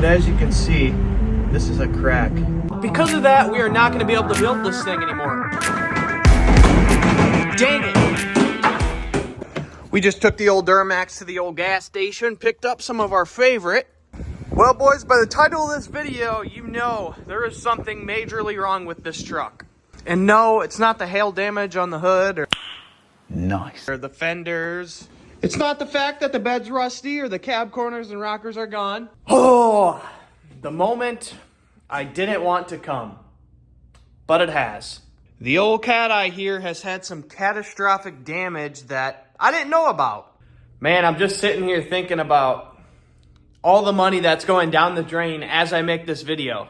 But as you can see, this is a crack. Because of that, we are not going to be able to build this thing anymore. Dang it! We just took the old Duramax to the old gas station, picked up some of our favorite. Well, boys, by the title of this video, you know there is something majorly wrong with this truck. And no, it's not the hail damage on the hood or the fenders. It's not the fact that the bed's rusty or the cab corners and rockers are gone. Oh, the moment I didn't want to come, but it has. The old cat eye here has had some catastrophic damage that I didn't know about. Man, I'm just sitting here thinking about all the money that's going down the drain as I make this video.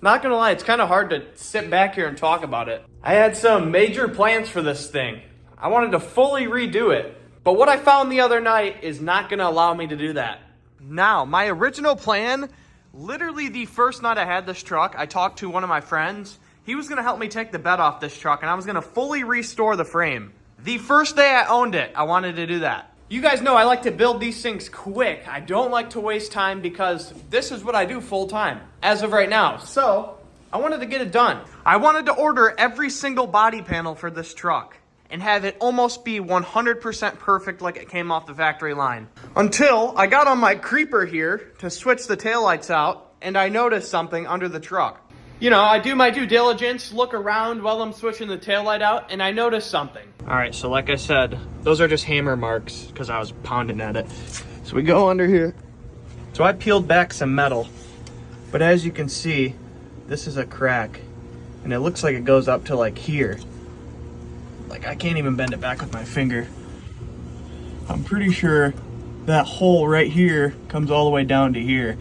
Not gonna lie, it's kind of hard to sit back here and talk about it. I had some major plans for this thing. I wanted to fully redo it, but what I found the other night is not gonna allow me to do that. Now, my original plan, literally the first night I had this truck, I talked to one of my friends. He was gonna help me take the bed off this truck and I was gonna fully restore the frame. The first day I owned it, I wanted to do that. You guys know I like to build these things quick. I don't like to waste time because this is what I do full time as of right now. So I wanted to get it done. I wanted to order every single body panel for this truck and have it almost be 100% perfect like it came off the factory line. Until I got on my creeper here to switch the taillights out and I noticed something under the truck. You know, I do my due diligence, look around while I'm switching the taillight out, and I noticed something. All right, so like I said, those are just hammer marks because I was pounding at it. So we go under here. So I peeled back some metal, but as you can see, this is a crack, and it looks like it goes up to like here. Like I can't even bend it back with my finger. I'm pretty sure that hole right here comes all the way down to here.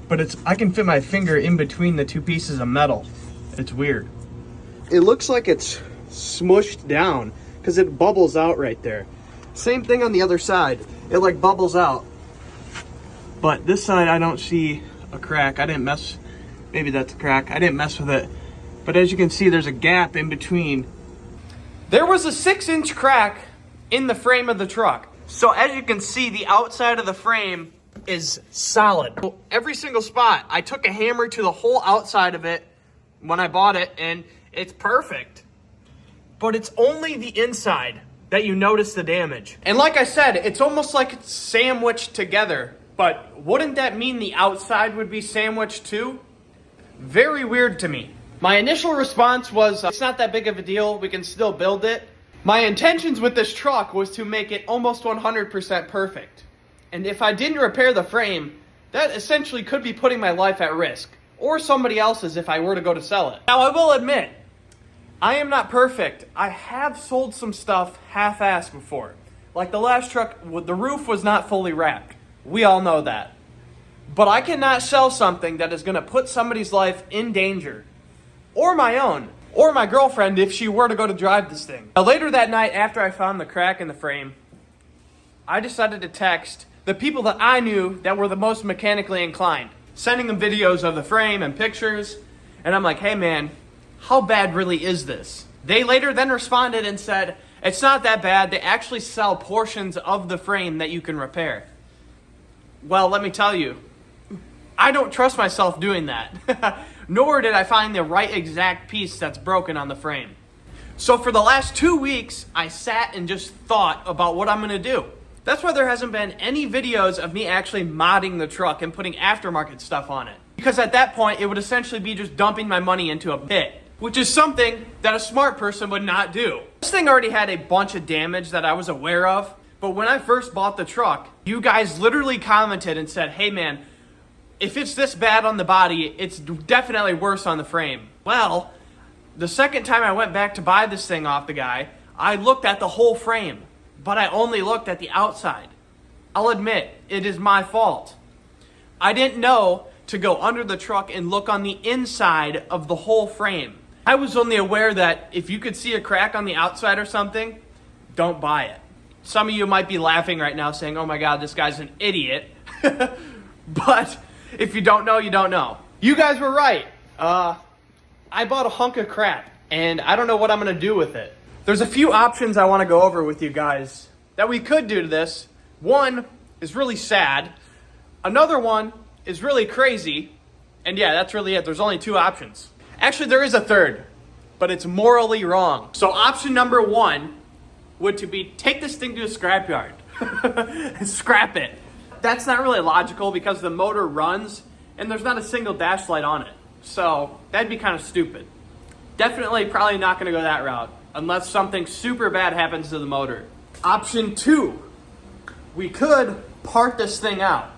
But I can fit my finger in between the two pieces of metal. It's weird. It looks like it's smushed down because it bubbles out right there. Same thing on the other side. It like bubbles out. But this side I don't see a crack. I didn't mess, maybe that's a crack. I didn't mess with it. But as you can see, there's a gap in between. There was a 6-inch crack in the frame of the truck. So as you can see, the outside of the frame is solid. Every single spot, I took a hammer to the whole outside of it when I bought it and it's perfect. But it's only the inside that you notice the damage. And like I said, it's almost like it's sandwiched together, but wouldn't that mean the outside would be sandwiched too? Very weird to me. My initial response was, it's not that big of a deal, we can still build it. My intentions with this truck was to make it almost 100% perfect. And if I didn't repair the frame, that essentially could be putting my life at risk. Or somebody else's if I were to go to sell it. Now I will admit, I am not perfect. I have sold some stuff half-assed before. Like the last truck, the roof was not fully wrapped. We all know that. But I cannot sell something that is going to put somebody's life in danger. Or my own. Or my girlfriend if she were to go to drive this thing. Now later that night after I found the crack in the frame, I decided to text the people that I knew that were the most mechanically inclined, sending them videos of the frame and pictures. And I'm like, hey man, how bad really is this? They later then responded and said, it's not that bad. They actually sell portions of the frame that you can repair. Well, let me tell you, I don't trust myself doing that. Nor did I find the right exact piece that's broken on the frame. So for the last 2 weeks, I sat and just thought about what I'm gonna do. That's why there hasn't been any videos of me actually modding the truck and putting aftermarket stuff on it. Because at that point, it would essentially be just dumping my money into a pit, which is something that a smart person would not do. This thing already had a bunch of damage that I was aware of, but when I first bought the truck, you guys literally commented and said, hey man, if it's this bad on the body, it's definitely worse on the frame. Well, the second time I went back to buy this thing off the guy, I looked at the whole frame. But I only looked at the outside. I'll admit, it is my fault. I didn't know to go under the truck and look on the inside of the whole frame. I was only aware that if you could see a crack on the outside or something, don't buy it. Some of you might be laughing right now saying, oh my God, this guy's an idiot. But if you don't know, you don't know. You guys were right. I bought a hunk of crap and I don't know what I'm gonna do with it. There's a few options I want to go over with you guys that we could do to this. One is really sad. Another one is really crazy. And yeah, that's really it. There's only two options. Actually, there is a third, but it's morally wrong. So option number one would to be take this thing to a scrapyard and scrap it. That's not really logical because the motor runs and there's not a single dash light on it. So that'd be kind of stupid. Definitely probably not going to go that route unless something super bad happens to the motor. Option two, we could part this thing out.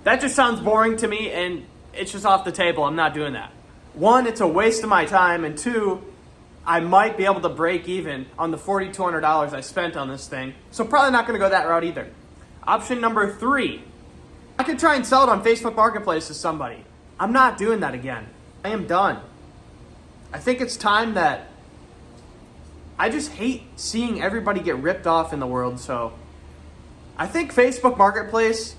That just sounds boring to me and it's just off the table. I'm not doing that. One, it's a waste of my time, and two, I might be able to break even on the $4,200 I spent on this thing. So probably not going to go that route either. Option number three, I could try and sell it on Facebook Marketplace to somebody. I'm not doing that again. I am done. I think it's time that I just hate seeing everybody get ripped off in the world. So I think Facebook Marketplace,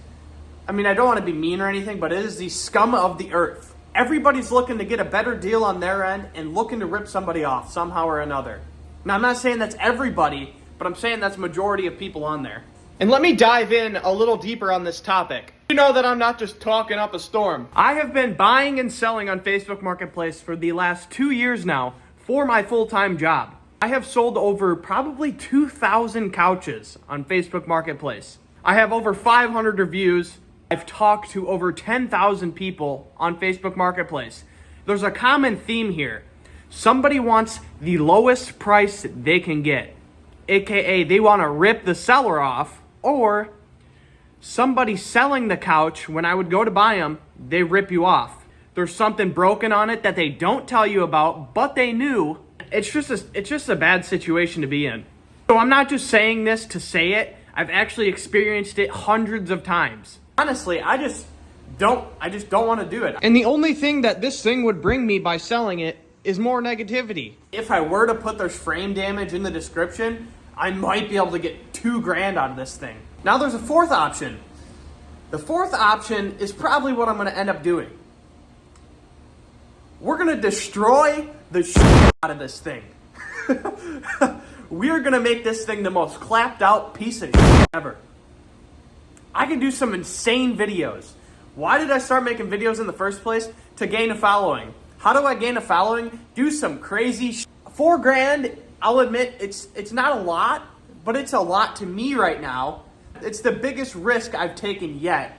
I mean, I don't want to be mean or anything, but it is the scum of the earth. Everybody's looking to get a better deal on their end and looking to rip somebody off somehow or another. Now, I'm not saying that's everybody, but I'm saying that's majority of people on there. And let me dive in a little deeper on this topic. You know that I'm not just talking up a storm. I have been buying and selling on Facebook Marketplace for the last 2 years now for my full-time job. I have sold over probably 2,000 couches on Facebook Marketplace. I have over 500 reviews. I've talked to over 10,000 people on Facebook Marketplace. There's a common theme here. Somebody wants the lowest price they can get, aka they want to rip the seller off, or somebody selling the couch, when I would go to buy them, they rip you off. There's something broken on it that they don't tell you about, but they knew. It's just a bad situation to be in. So I'm not just saying this to say it. I've actually experienced it hundreds of times. Honestly, I just don't want to do it. And the only thing that this thing would bring me by selling it is more negativity. If I were to put there's frame damage in the description, I might be able to get $2,000 out of this thing. Now there's a fourth option. The fourth option is probably what I'm going to end up doing. We're going to destroy the shit out of this thing. We are going to make this thing the most clapped out piece of shit ever. I can do some insane videos. Why did I start making videos in the first place? To gain a following. How do I gain a following? Do some crazy shit. $4,000, I'll admit, it's not a lot, but it's a lot to me right now. It's the biggest risk I've taken yet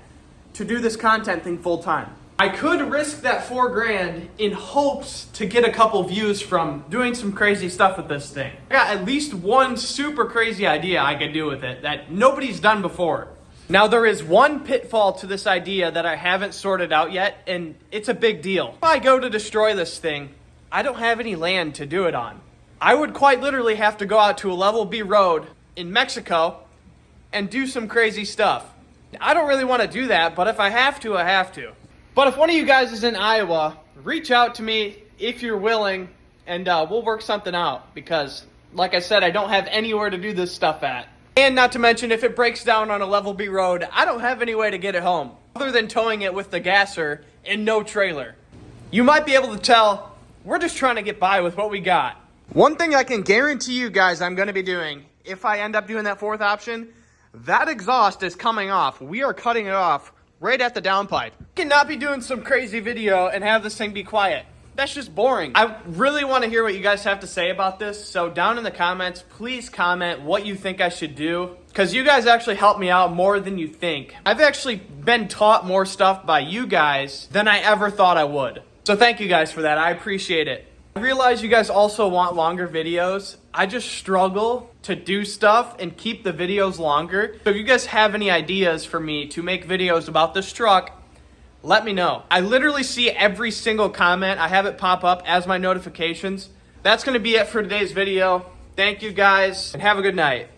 to do this content thing full time. I could risk that $4,000 in hopes to get a couple views from doing some crazy stuff with this thing. I got at least one super crazy idea I could do with it that nobody's done before. Now, there is one pitfall to this idea that I haven't sorted out yet, and it's a big deal. If I go to destroy this thing, I don't have any land to do it on. I would quite literally have to go out to a level B road in Mexico and do some crazy stuff. I don't really want to do that, but if I have to, I have to. But if one of you guys is in Iowa, reach out to me if you're willing, and we'll work something out, because, like I said, I don't have anywhere to do this stuff at. And not to mention, if it breaks down on a level B road, I don't have any way to get it home, other than towing it with the gasser and no trailer. You might be able to tell, we're just trying to get by with what we got. One thing I can guarantee you guys I'm going to be doing, if I end up doing that fourth option, that exhaust is coming off. We are cutting it off right at the downpipe. I cannot be doing some crazy video and have this thing be quiet. That's just boring. I really want to hear what you guys have to say about this. So down in the comments, please comment what you think I should do, because you guys actually help me out more than you think. I've actually been taught more stuff by you guys than I ever thought I would. So thank you guys for that. I appreciate it. I realize you guys also want longer videos. I just struggle to do stuff and keep the videos longer. So if you guys have any ideas for me to make videos about this truck, let me know. I literally see every single comment. I have it pop up as my notifications. That's going to be it for today's video. Thank you guys, and have a good night.